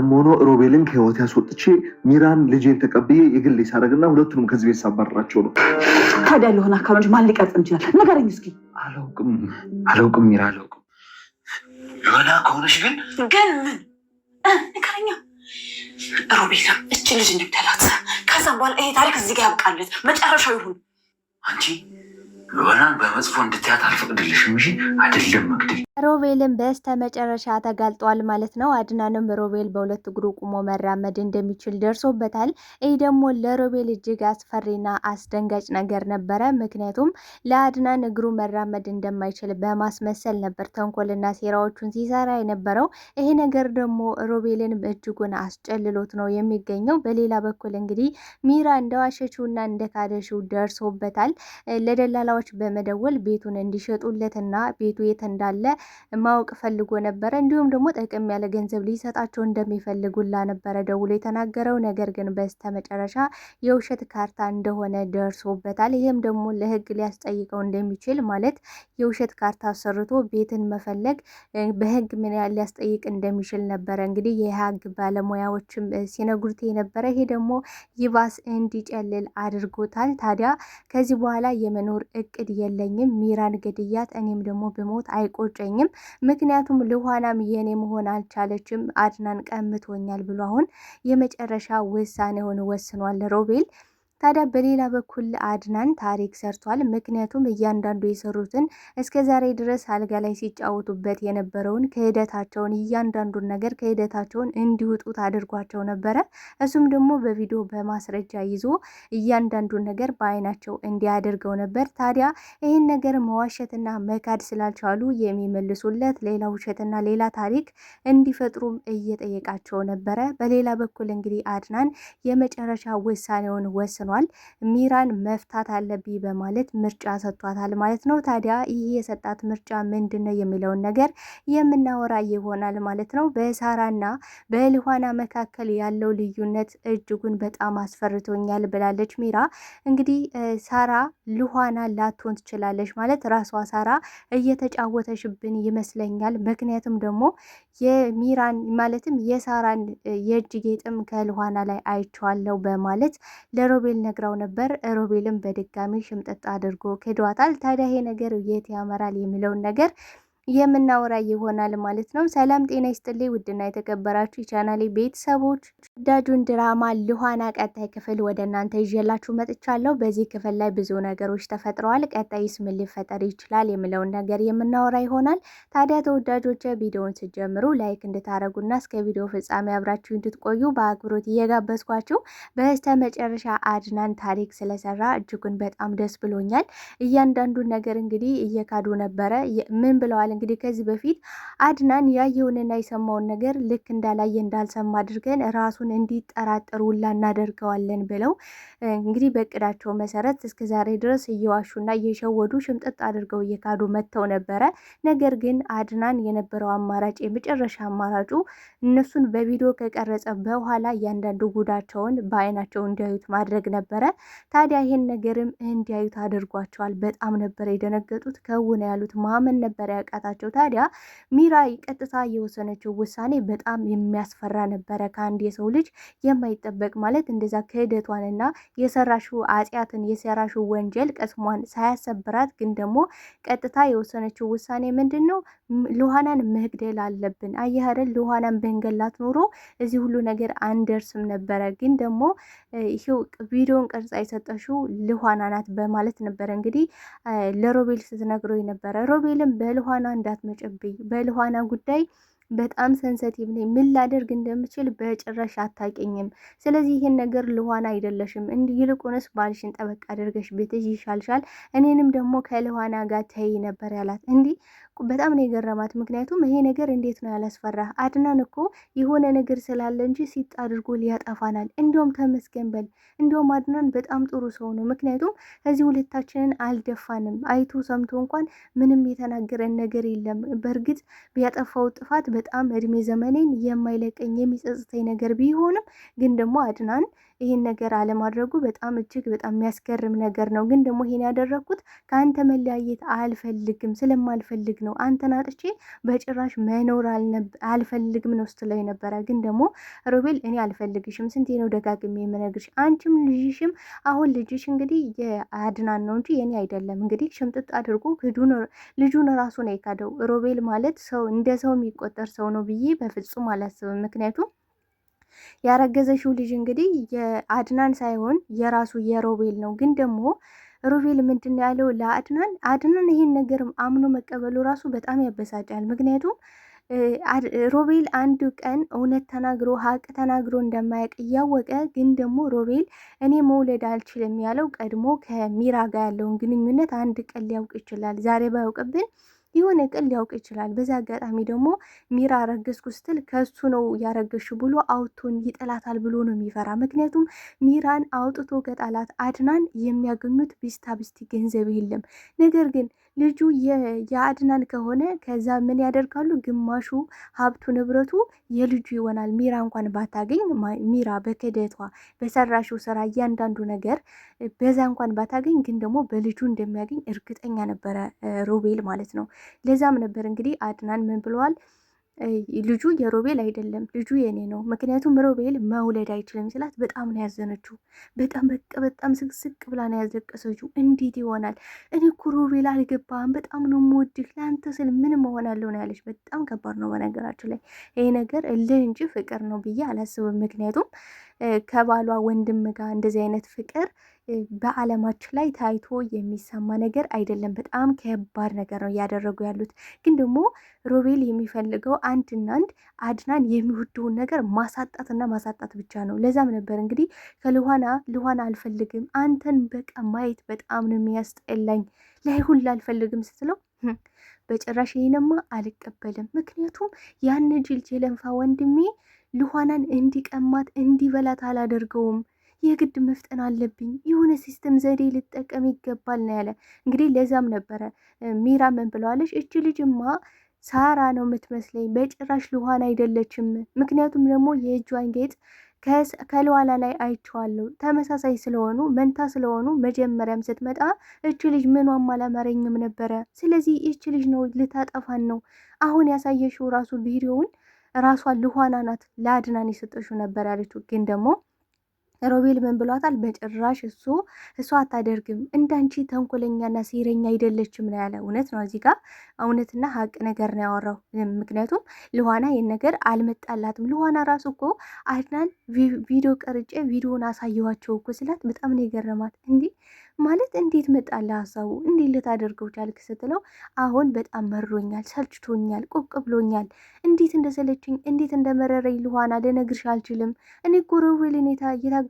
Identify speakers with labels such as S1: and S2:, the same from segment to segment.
S1: ያም ሆኖ ሮቤልን ከህይወት ያስወጥቼ ሚራን ልጄን ተቀብዬ የግሌ ሳደርግና ሁለቱንም ከዚህ ቤት ሳባረራቸው ነው።
S2: ታዲያ ለሆነ አካባቢ ማን ሊቀርጽ እንችላል? ንገረኝ እስኪ።
S1: አላውቅም ሚራ አላውቅም።
S3: ሉዓላ ከሆነች ግን
S2: ምን ንገረኛ። ሮቤል እች ልጅ እንግደላት። ከዛም በኋላ ይሄ ታሪክ እዚህ ጋር ያብቃለት፣ መጨረሻው ይሁን።
S3: አንቺ ሉዓላን በመጥፎ እንድትያት አልፈቅድልሽም እንጂ አይደለም መግደል።
S4: ሮቤልን በስተ መጨረሻ ተጋልጧል ማለት ነው። አድናንም ሮቤል በሁለት እግሩ ቁሞ መራመድ እንደሚችል ደርሶበታል። ይህ ደግሞ ለሮቤል እጅግ አስፈሪና አስደንጋጭ ነገር ነበረ። ምክንያቱም ለአድናን እግሩ መራመድ እንደማይችል በማስመሰል ነበር ተንኮልና ሴራዎቹን ሲሰራ የነበረው። ይሄ ነገር ደግሞ ሮቤልን እጅጉን አስጨልሎት ነው የሚገኘው። በሌላ በኩል እንግዲህ ሚራ እንደዋሸችውና እንደካደችው ደርሶበታል። ለደላላዎች በመደወል ቤቱን እንዲሸጡለትና ቤቱ የት እንዳለ ማወቅ ፈልጎ ነበረ። እንዲሁም ደግሞ ጠቅም ያለ ገንዘብ ሊሰጣቸው እንደሚፈልጉላ ነበረ ደውሎ የተናገረው። ነገር ግን በስተ መጨረሻ የውሸት ካርታ እንደሆነ ደርሶበታል። ይህም ደግሞ ለሕግ ሊያስጠይቀው እንደሚችል ማለት የውሸት ካርታ ሰርቶ ቤትን መፈለግ በሕግ ምን ያህል ሊያስጠይቅ እንደሚችል ነበረ እንግዲህ የሕግ ባለሙያዎችም ሲነግሩት የነበረ። ይሄ ደግሞ ይባስ እንዲጨልል አድርጎታል። ታዲያ ከዚህ በኋላ የመኖር እቅድ የለኝም፣ ሚራን ገድያት እኔም ደግሞ ብሞት አይቆጨኝም፣ ምክንያቱም ልኋናም የኔ መሆን አልቻለችም፣ አድናን ቀምቶኛል ብሎ አሁን የመጨረሻ ውሳኔውን ወስኗል ሮቤል። ታዲያ በሌላ በኩል አድናን ታሪክ ሰርቷል። ምክንያቱም እያንዳንዱ የሰሩትን እስከ ዛሬ ድረስ አልጋ ላይ ሲጫወቱበት የነበረውን ክህደታቸውን እያንዳንዱን ነገር ክህደታቸውን እንዲውጡት አድርጓቸው ነበረ። እሱም ደግሞ በቪዲዮ በማስረጃ ይዞ እያንዳንዱን ነገር በአይናቸው እንዲያደርገው ነበር። ታዲያ ይህን ነገር መዋሸትና መካድ ስላልቻሉ የሚመልሱለት ሌላ ውሸትና ሌላ ታሪክ እንዲፈጥሩም እየጠየቃቸው ነበረ። በሌላ በኩል እንግዲህ አድናን የመጨረሻ ውሳኔውን ወስኗል። ሚራን መፍታት አለብኝ በማለት ምርጫ ሰጥቷታል ማለት ነው። ታዲያ ይህ የሰጣት ምርጫ ምንድነው የሚለውን ነገር የምናወራ ይሆናል ማለት ነው። በሳራና በልኋና መካከል ያለው ልዩነት እጅጉን በጣም አስፈርቶኛል ብላለች ሚራ። እንግዲህ ሳራ ልኋና ላትሆን ትችላለች ማለት ራሷ ሳራ እየተጫወተሽብን ይመስለኛል። ምክንያቱም ደግሞ የሚራን ማለትም የሳራን የእጅ ጌጥም ከልኋና ላይ አይቼዋለሁ በማለት ለሮቤል ነግራው ነበር። ሮቤልም በድጋሚ ሽምጥጥ አድርጎ ክዷታል። ታዲያ ይሄ ነገር የት ያመራል የሚለውን ነገር የምናወራ ይሆናል ማለት ነው። ሰላም ጤና ይስጥልኝ ውድና የተከበራችሁ የቻናሌ ቤተሰቦች፣ ወዳጁን ድራማ ልኋና ቀጣይ ክፍል ወደ እናንተ ይዤላችሁ መጥቻለሁ። በዚህ ክፍል ላይ ብዙ ነገሮች ተፈጥረዋል። ቀጣይስ ምን ሊፈጠር ይችላል የሚለውን ነገር የምናወራ ይሆናል። ታዲያ ተወዳጆች ቪዲዮውን ስትጀምሩ ላይክ እንድታረጉና እስከ ቪዲዮ ፍጻሜ አብራችሁ እንድትቆዩ በአክብሮት እየጋበዝኳችሁ፣ በስተ መጨረሻ አድናን ታሪክ ስለሰራ እጅጉን በጣም ደስ ብሎኛል። እያንዳንዱን ነገር እንግዲህ እየካዱ ነበረ። ምን ብለዋል እንግዲህ ከዚህ በፊት አድናን ያየውንና የሰማውን ነገር ልክ እንዳላየ እንዳልሰማ አድርገን ራሱን እንዲጠራጠር ውላ እናደርገዋለን ብለው እንግዲህ በእቅዳቸው መሰረት እስከ ዛሬ ድረስ እየዋሹና እየሸወዱ ሽምጥጥ አድርገው እየካዱ መጥተው ነበረ። ነገር ግን አድናን የነበረው አማራጭ የመጨረሻ አማራጩ እነሱን በቪዲዮ ከቀረጸ በኋላ እያንዳንዱ ጉዳቸውን በአይናቸው እንዲያዩት ማድረግ ነበረ። ታዲያ ይሄን ነገርም እንዲያዩት አድርጓቸዋል። በጣም ነበር የደነገጡት። ከውን ያሉት ማመን ነበር ያቃታቸው። ታዲያ ሚራ ቀጥታ የወሰነችው ውሳኔ በጣም የሚያስፈራ ነበረ። ከአንድ የሰው ልጅ የማይጠበቅ ማለት እንደዛ ክህደቷንና የሰራሽው አጽያትን የሰራሽው ወንጀል ቀስሟን ሳያሰብራት ግን ደግሞ ቀጥታ የወሰነችው ውሳኔ ምንድን ነው? ልኋናን መግደል አለብን። አየህ አይደል? ልኋናን በንገላት ኖሮ እዚህ ሁሉ ነገር አንደርስም ነበረ። ግን ደግሞ ይሄው ቪዲዮን ቀርጻ የሰጠሽው ልኋና ናት በማለት ነበረ እንግዲህ ለሮቤል ስትነግረው ነበረ። ሮቤልም በልኋና እንዳትመጭብኝ፣ በልኋና ጉዳይ በጣም ሰንሰቲቭ ነኝ፣ ምን ላደርግ እንደምችል በጭራሽ አታውቂኝም። ስለዚህ ይሄን ነገር ልኋና አይደለሽም፣ እንዲህ ይልቁንስ ባልሽን ጠበቅ አድርገሽ ቤትሽ ይሻልሻል፣ እኔንም ደግሞ ከልኋና ጋር ተይ ነበር ያላት። እንዲህ በጣም ነው የገረማት። ምክንያቱም ይሄ ነገር እንዴት ነው ያላስፈራ? አድናን እኮ የሆነ ነገር ስላለ እንጂ ሲጥ አድርጎ ሊያጠፋናል። እንዲሁም ተመስገን በል። እንዲሁም አድናን በጣም ጥሩ ሰው ነው። ምክንያቱም እዚህ ሁለታችንን አልደፋንም። አይቶ ሰምቶ እንኳን ምንም የተናገረን ነገር የለም። በእርግጥ ቢያጠፋው ጥፋት በጣም እድሜ ዘመኔን የማይለቀኝ የሚጸጽተኝ ነገር ቢሆንም ግን ደግሞ አድናን ይሄን ነገር አለማድረጉ በጣም እጅግ በጣም የሚያስገርም ነገር ነው። ግን ደግሞ ይሄን ያደረኩት ከአንተ መለያየት አልፈልግም ስለማልፈልግ ነው ነው አንተን አጥቼ በጭራሽ መኖር አልፈልግም ነው ስትለው የነበረ። ግን ደግሞ ሮቤል እኔ አልፈልግሽም፣ ስንቴ ነው ደጋግሜ የምነግርሽ፣ አንቺም ልጅሽም አሁን ልጅሽ እንግዲህ የአድናን ነው እንጂ የኔ አይደለም። እንግዲህ ሽምጥጥ አድርጎ ልጁን ራሱ ነው የካደው። ሮቤል ማለት ሰው እንደ ሰው የሚቆጠር ሰው ነው ብዬ በፍጹም አላስብም። ምክንያቱም ያረገዘሽው ልጅ እንግዲህ የአድናን ሳይሆን የራሱ የሮቤል ነው። ግን ደግሞ ሮቤል ምንድን ያለው ለአድናን ይሄን ነገር አምኖ መቀበሉ ራሱ በጣም ያበሳጫል። ምክንያቱም ሮቤል አንድ ቀን እውነት ተናግሮ ሀቅ ተናግሮ እንደማያውቅ እያወቀ ግን ደግሞ ሮቤል እኔ መውለድ አልችልም ያለው ቀድሞ ከሚራ ጋር ያለውን ግንኙነት አንድ ቀን ሊያውቅ ይችላል። ዛሬ ባያውቅብን የሆነ ቀን ሊያውቅ ይችላል። በዛ አጋጣሚ ደግሞ ሚራ አረገዝኩ ስትል ከሱ ነው ያረገሽ ብሎ አውቶን ይጠላታል ብሎ ነው የሚፈራ። ምክንያቱም ሚራን አውጥቶ ከጣላት አድናን የሚያገኙት ቢስቲ ገንዘብ የለም። ነገር ግን ልጁ የአድናን ከሆነ ከዛ ምን ያደርጋሉ? ግማሹ ሀብቱ ንብረቱ የልጁ ይሆናል። ሚራ እንኳን ባታገኝ ሚራ በክደቷ በሰራሽው ስራ እያንዳንዱ ነገር በዛ እንኳን ባታገኝ ግን ደግሞ በልጁ እንደሚያገኝ እርግጠኛ ነበረ ሮቤል ማለት ነው። ለዛም ነበር እንግዲህ አድናን ምን ብለዋል? ልጁ የሮቤል አይደለም፣ ልጁ የኔ ነው። ምክንያቱም ሮቤል መውለድ አይችልም ስላት በጣም ነው ያዘነችው። በጣም ስቅስቅ ብላ ነው ያዘቀሰችው። እንዴት ይሆናል? እኔ እኮ ሮቤል አልገባህም፣ በጣም ነው የምወድህ፣ ለአንተ ስል ምን መሆናለሁ ነው ያለች። በጣም ከባድ ነው በነገራችን ላይ ይሄ ነገር እልህ እንጂ ፍቅር ነው ብዬ አላስብም። ምክንያቱም ከባሏ ወንድም ጋር እንደዚህ አይነት ፍቅር በዓለማችን ላይ ታይቶ የሚሰማ ነገር አይደለም። በጣም ከባድ ነገር ነው እያደረጉ ያሉት። ግን ደግሞ ሮቤል የሚፈልገው አንድና አንድ አድናን የሚወደውን ነገር ማሳጣትና ማሳጣት ብቻ ነው። ለዛም ነበር እንግዲህ ልኋና አልፈልግም፣ አንተን በቃ ማየት በጣም ነው የሚያስጠላኝ፣ ላይ ሁላ አልፈልግም ስትለው በጭራሽ ይህንማ አልቀበልም። ምክንያቱም ያን ጅል ጀለንፋ ወንድሜ ልኋናን እንዲቀማት እንዲበላት አላደርገውም። የግድ መፍጠን አለብኝ፣ የሆነ ሲስተም ዘዴ ልጠቀም ይገባል ነው ያለ። እንግዲህ ለዛም ነበረ ሚራ ምን ብለዋለች? እች ልጅማ ሳራ ነው የምትመስለኝ፣ በጭራሽ ልኋን አይደለችም። ምክንያቱም ደግሞ የእጇን ጌጥ ከልኋላ ላይ አይቼዋለሁ፣ ተመሳሳይ ስለሆኑ መንታ ስለሆኑ መጀመሪያም ስትመጣ እች ልጅ ምኗም አላማረኝም ነበረ። ስለዚህ እች ልጅ ነው ልታጠፋን ነው። አሁን ያሳየሽው ራሱ ቪዲዮውን ራሷ ልኋና ናት ለአድናን የሰጠሽው ነበር ያለችው። ግን ደግሞ ሮቤል ምን ብሏታል? በጭራሽ እሱ አታደርግም፣ እንዳንቺ ተንኮለኛና ሴረኛ አይደለችም ነው ያለ። እውነት ነው፣ እዚህ ጋር እውነትና ሀቅ ነገር ነው ያወራው። ምክንያቱም ልኋና ይህን ነገር አልመጣላትም። ልኋና ራሱ እኮ አድናን ቪዲዮ ቀርጬ ቪዲዮን አሳየዋቸው እኮ ስላት በጣም ነው የገረማት። እንዲህ ማለት እንዴት መጣለ ሀሳቡ፣ እንዴት ልታደርገው ቻልክ ስትለው አሁን በጣም መሮኛል፣ ሰልችቶኛል፣ ቁቅ ብሎኛል፣ እንዴት እንደሰለችኝ እንዴት እንደመረረኝ ልኋና ልነግርሽ አልችልም። እኔ እኮ ሮቤልን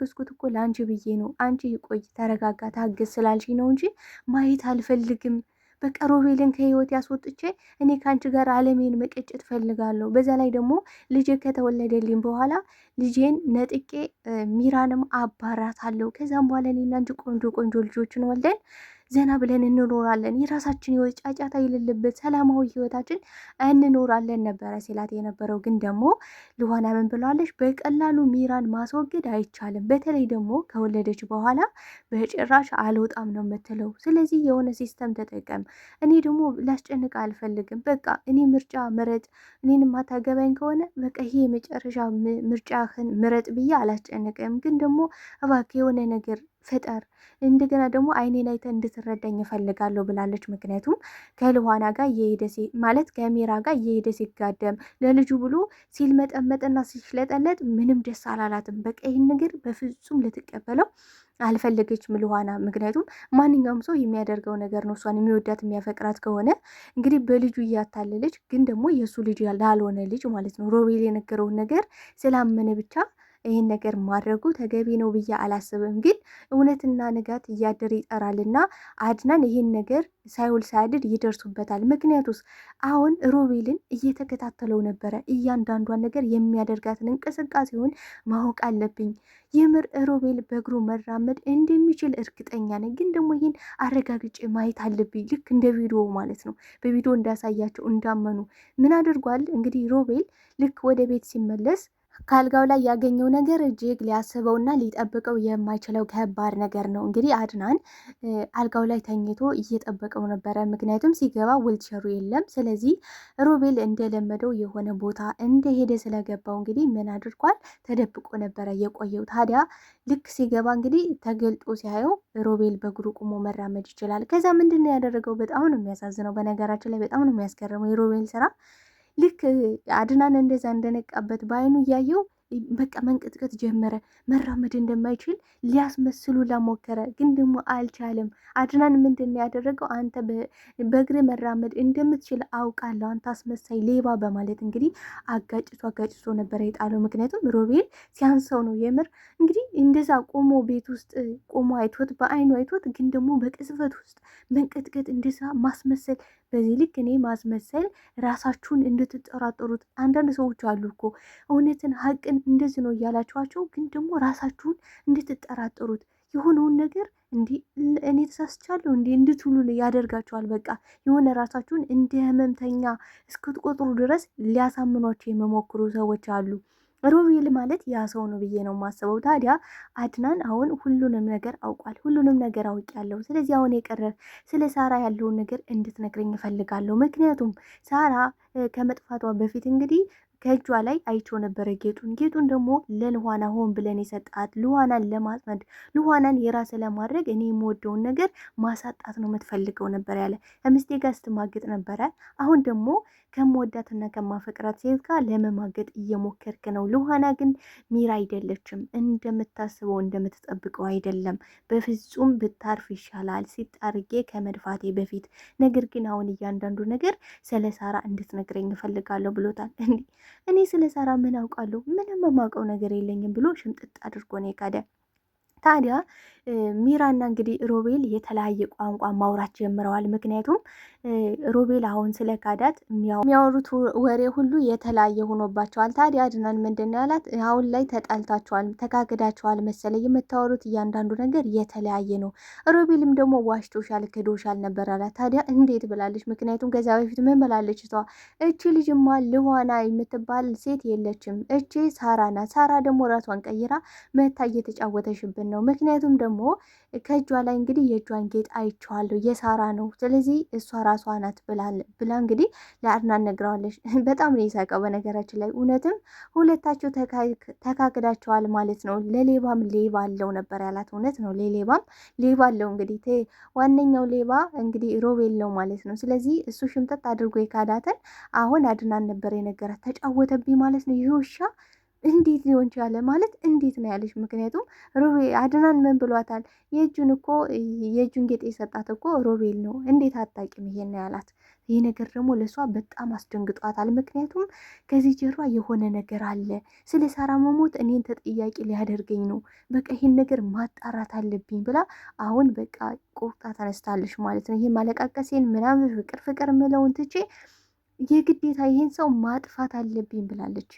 S4: የታገዝኩት እኮ ለአንቺ ብዬ ነው። አንቺ ቆይ ተረጋጋ ታገዝ ስላልሽኝ ነው እንጂ ማየት አልፈልግም። በቃ ሮቤልን ከህይወት ያስወጥቼ እኔ ከአንቺ ጋር አለሜን መቀጨት ፈልጋለሁ። በዛ ላይ ደግሞ ልጄ ከተወለደልኝ በኋላ ልጄን ነጥቄ ሚራንም አባራታለሁ። ከዛም በኋላ እኔና አንቺ ቆንጆ ልጆችን ወልደን ዘና ብለን እንኖራለን። የራሳችን ህይወት ጫጫታ የሌለበት ሰላማዊ ህይወታችን እንኖራለን ነበረ ሲላት የነበረው። ግን ደግሞ ልኋና ምን ብለዋለች? በቀላሉ ሚራን ማስወገድ አይቻልም። በተለይ ደግሞ ከወለደች በኋላ በጭራሽ አልወጣም ነው የምትለው። ስለዚህ የሆነ ሲስተም ተጠቀም። እኔ ደግሞ ላስጨንቅ አልፈልግም። በቃ እኔ ምርጫ ምረጥ። እኔን ማታገባኝ ከሆነ በቃ ይሄ የመጨረሻ ምርጫህን ምረጥ ብዬ አላስጨንቅም። ግን ደግሞ እባክህ የሆነ ነገር ፍጠር፣ እንደገና ደግሞ አይኔን አይተ እንድትረዳኝ እፈልጋለሁ ብላለች። ምክንያቱም ከልኋና ጋር እየሄደ ማለት ከሜራ ጋር እየሄደ ሲጋደም ለልጁ ብሎ ሲልመጠመጥና ሲሽለጠለጥ ምንም ደስ አላላትም። በቃ ይህን ነገር በፍጹም ልትቀበለው አልፈለገችም ልኋና። ምክንያቱም ማንኛውም ሰው የሚያደርገው ነገር ነው። እሷን የሚወዳት የሚያፈቅራት ከሆነ እንግዲህ በልጁ እያታለለች፣ ግን ደግሞ የእሱ ልጅ ላልሆነ ልጅ ማለት ነው ሮቤል የነገረውን ነገር ስላመነ ብቻ ይህን ነገር ማድረጉ ተገቢ ነው ብዬ አላስብም። ግን እውነትና ንጋት እያደር ይጠራልና አድናን ይህን ነገር ሳይውል ሳያድር ይደርሱበታል። ምክንያቱስ አሁን ሮቤልን እየተከታተለው ነበረ። እያንዳንዷን ነገር የሚያደርጋትን እንቅስቃሴውን ማወቅ አለብኝ። የምር ሮቤል በእግሩ መራመድ እንደሚችል እርግጠኛ ነኝ። ግን ደግሞ ይህን አረጋግጬ ማየት አለብኝ። ልክ እንደ ቪዲዮ ማለት ነው። በቪዲዮ እንዳሳያቸው እንዳመኑ ምን አድርጓል እንግዲህ ሮቤል ልክ ወደ ቤት ሲመለስ ከአልጋው ላይ ያገኘው ነገር እጅግ ሊያስበውና ሊጠብቀው የማይችለው ከባድ ነገር ነው። እንግዲህ አድናን አልጋው ላይ ተኝቶ እየጠበቀው ነበረ። ምክንያቱም ሲገባ ዊልቸሩ የለም። ስለዚህ ሮቤል እንደለመደው የሆነ ቦታ እንደሄደ ስለገባው እንግዲህ ምን አድርጓል? ተደብቆ ነበረ የቆየው። ታዲያ ልክ ሲገባ እንግዲህ ተገልጦ ሲያየው ሮቤል በእግሩ ቁሞ መራመድ ይችላል። ከዛ ምንድን ነው ያደረገው? በጣም ነው የሚያሳዝነው። በነገራችን ላይ በጣም ነው የሚያስገርመው የሮቤል ስራ። ልክ አድናን እንደዛ እንደነቃበት በአይኑ እያየው በቃ መንቀጥቀጥ ጀመረ። መራመድ እንደማይችል ሊያስመስሉ ላሞከረ፣ ግን ደግሞ አልቻለም። አድናን ምንድን ያደረገው? አንተ በእግር መራመድ እንደምትችል አውቃለሁ፣ አንተ አስመሳይ ሌባ በማለት እንግዲህ አጋጭቶ ነበረ የጣለው። ምክንያቱም ሮቤል ሲያንሰው ነው የምር። እንግዲህ እንደዛ ቆሞ ቤት ውስጥ ቆሞ አይቶት በአይኑ አይቶት፣ ግን ደግሞ በቅጽበት ውስጥ መንቀጥቀጥ፣ እንደዛ ማስመሰል። በዚህ ልክ እኔ ማስመሰል ራሳችሁን እንድትጠራጠሩት አንዳንድ ሰዎች አሉ እኮ እውነትን ሀቅን እንደዚህ ነው እያላችኋቸው፣ ግን ደግሞ ራሳችሁን እንድትጠራጠሩት የሆነውን ነገር እንዲህ እኔ ተሳስቻለሁ እንዲህ እንድትሉ ያደርጋቸዋል። በቃ የሆነ ራሳችሁን እንደ ህመምተኛ እስክትቆጥሩ ድረስ ሊያሳምኗቸው የሚሞክሩ ሰዎች አሉ። ሮቤል ማለት ያ ሰው ነው ብዬ ነው የማስበው። ታዲያ አድናን አሁን ሁሉንም ነገር አውቋል። ሁሉንም ነገር አውቄያለሁ። ስለዚህ አሁን የቀረ ስለ ሳራ ያለውን ነገር እንድትነግረኝ እፈልጋለሁ። ምክንያቱም ሳራ ከመጥፋቷ በፊት እንግዲህ ከእጇ ላይ አይቼው ነበረ ጌጡን ደግሞ ለልኋና ሆን ብለን የሰጣት ልኋናን ለማጥመድ ልኋናን የራስ ለማድረግ እኔ የምወደውን ነገር ማሳጣት ነው የምትፈልገው ነበር ያለ። ከምስቴ ጋር ስትማግጥ ነበረ። አሁን ደግሞ ከመወዳትና ከማፈቅራት ሴት ጋር ለመማገጥ እየሞከርክ ነው። ልኋና ግን ሚራ አይደለችም፣ እንደምታስበው እንደምትጠብቀው አይደለም። በፍጹም ብታርፍ ይሻላል ሲጣርጌ ከመድፋቴ በፊት። ነገር ግን አሁን እያንዳንዱ ነገር ስለ ሳራ እንድትነግረኝ እፈልጋለሁ ብሎታል። እኔ ስለ ሳራ ምን አውቃለሁ? ምንም የማውቀው ነገር የለኝም ብሎ ሽምጥጥ አድርጎ ነው የካደ። ታዲያ ሚራና እንግዲህ ሮቤል የተለያየ ቋንቋ ማውራት ጀምረዋል። ምክንያቱም ሮቤል አሁን ስለ ካዳት የሚያወሩት ወሬ ሁሉ የተለያየ ሆኖባቸዋል። ታዲያ አድናን ምንድን ያላት? አሁን ላይ ተጣልታችኋል፣ ተካክዳችኋል መሰለኝ፣ የምታወሩት እያንዳንዱ ነገር የተለያየ ነው። ሮቤልም ደግሞ ዋሽቶሻል፣ ክዶሻል ነበር አላት። ታዲያ እንዴት ብላለች? ምክንያቱም ከዚያ በፊት ምን ብላለች? እሷ እቺ ልጅማ ልኋና የምትባል ሴት የለችም፣ እቺ ሳራ ናት። ሳራ ደግሞ ራሷን ቀይራ መታ እየተጫወተሽብን ነው። ምክንያቱም ደግሞ ከእጇ ላይ እንግዲህ የእጇን ጌጥ አይቼዋለሁ የሳራ ነው፣ ስለዚህ እሷ ራሷ ናት ብላ እንግዲህ ለአድናን ነግረዋለች። በጣም ነው የሳቀው በነገራችን ላይ። እውነትም ሁለታቸው ተካክዳቸዋል ማለት ነው። ለሌባም ሌባ አለው ነበር ያላት። እውነት ነው፣ ለሌባም ሌባ አለው። እንግዲህ ዋነኛው ሌባ እንግዲህ ሮቤል ነው ማለት ነው። ስለዚህ እሱ ሽምጠጥ አድርጎ የካዳትን አሁን አድናን ነበር የነገራት። ተጫወተብኝ ማለት ነው ይህ ውሻ እንዴት ሊሆን ቻለ ማለት እንዴት ነው ያለች። ምክንያቱም አድናን ምን ብሏታል? የእጁን ጌጥ የሰጣት እኮ ሮቤል ነው፣ እንዴት አታውቂም? ይሄን ያላት። ይህ ነገር ደግሞ ለእሷ በጣም አስደንግጧታል። ምክንያቱም ከዚህ ጀርባ የሆነ ነገር አለ። ስለ ሳራ መሞት እኔን ተጠያቂ ሊያደርገኝ ነው፣ በቃ ይህን ነገር ማጣራት አለብኝ ብላ አሁን በቃ ቁርጣ ተነስታለች ማለት ነው። ይህ ማለቃቀሴን ምናምን ፍቅር ምለውን ትቼ የግዴታ ይህን ሰው ማጥፋት አለብኝ ብላለች።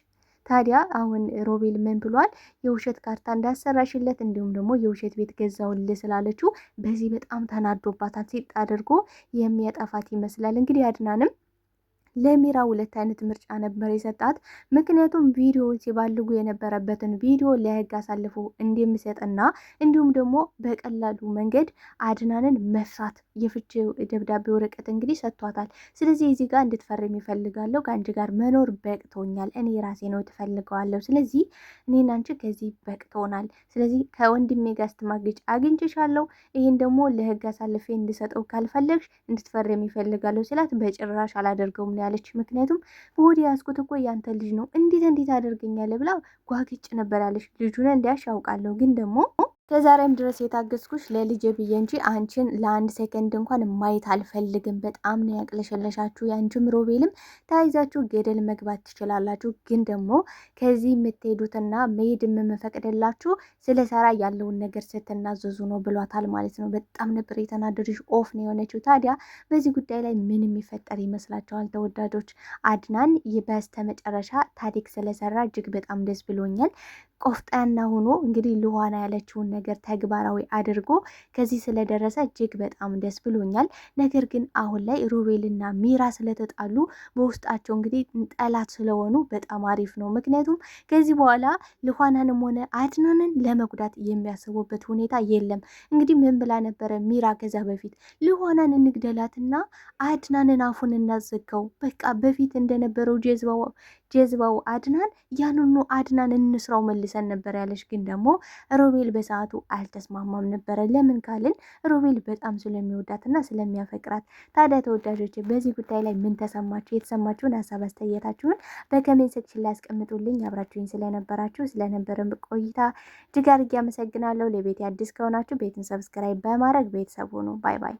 S4: ታዲያ አሁን ሮቤል ምን ብሏል? የውሸት ካርታ እንዳሰራሽለት እንዲሁም ደግሞ የውሸት ቤት ገዛውልህ ስላለችው በዚህ በጣም ተናዶባታል። ሲጥ አድርጎ የሚያጠፋት ይመስላል። እንግዲህ አድናንም ለሚራ ሁለት አይነት ምርጫ ነበር የሰጣት። ምክንያቱም ቪዲዮውን ሲባልጉ የነበረበትን ቪዲዮ ለህግ አሳልፎ እንደሚሰጥና እንዲሁም ደግሞ በቀላሉ መንገድ አድናንን መፍታት የፍቺ ደብዳቤ ወረቀት እንግዲህ ሰጥቷታል። ስለዚህ እዚህ ጋር እንድትፈርም ይፈልጋለሁ፣ ከአንቺ ጋር መኖር በቅቶኛል፣ እኔ ራሴ ነው ትፈልገዋለሁ። ስለዚህ እኔና አንቺ ከዚህ በቅቶናል። ስለዚህ ከወንድሜ ጋር ስትማግጭ አግኝቼሻለሁ፣ ይህን ደግሞ ለህግ አሳልፌ እንድሰጠው ካልፈለግሽ እንድትፈርም ይፈልጋለሁ ስላት በጭራሽ አላደርገውም ያለች። ምክንያቱም በወዲ ያስኩት እኮ ያንተ ልጅ ነው፣ እንዴት አደርገኛለህ ብላ ጓግጭ ነበር ያለች። ልጁን እንዲያሽ ያውቃለሁ፣ ግን ደግሞ ከዛሬም ድረስ የታገስኩሽ ለልጄ ብዬ እንጂ አንቺን ለአንድ ሴከንድ እንኳን ማየት አልፈልግም። በጣም ነው ያቅለሸለሻችሁ። የአንቺም ሮቤልም ተያይዛችሁ ገደል መግባት ትችላላችሁ። ግን ደግሞ ከዚህ የምትሄዱትና መሄድ የምፈቅድላችሁ ስለ ሰራ ያለውን ነገር ስትናዘዙ ነው ብሏታል ማለት ነው። በጣም ነበር የተናደደች፣ ኦፍ ነው የሆነችው። ታዲያ በዚህ ጉዳይ ላይ ምን የሚፈጠር ይመስላችኋል ተወዳጆች? አድናን በስተ መጨረሻ ታሪክ ስለሰራ እጅግ በጣም ደስ ብሎኛል። ቆፍጣና ሆኖ እንግዲህ ልዋና ያለችውን ነገር ተግባራዊ አድርጎ ከዚህ ስለደረሰ እጅግ በጣም ደስ ብሎኛል። ነገር ግን አሁን ላይ ሮቤልና ሚራ ስለተጣሉ በውስጣቸው እንግዲህ ጠላት ስለሆኑ በጣም አሪፍ ነው። ምክንያቱም ከዚህ በኋላ ልዋናንም ሆነ አድናንን ለመጉዳት የሚያስቡበት ሁኔታ የለም። እንግዲህ ምን ብላ ነበረ ሚራ ከዛ በፊት ልዋናን እንግደላትና አድናንን አፉን እናዘጋው፣ በቃ በፊት እንደነበረው ጀዝባው አድናን ያንኑ አድናን እንስራው መልሰን ነበር ያለች። ግን ደግሞ ሮቤል በሰዓቱ አልተስማማም ነበረ። ለምን ካልን ሮቤል በጣም ስለሚወዳትና ስለሚያፈቅራት። ታዲያ ተወዳጆች በዚህ ጉዳይ ላይ ምን ተሰማችሁ? የተሰማችሁን ሀሳብ አስተያየታችሁን በኮሜንት ሴክሽን ላይ አስቀምጡልኝ። አብራችሁኝ ስለነበራችሁ ስለነበረን ቆይታ እጅግ አድርጌ አመሰግናለሁ። ለቤት አዲስ ከሆናችሁ ቤትን ሰብስክራይብ በማድረግ ቤተሰብ ሁኑ። ባይ ባይ።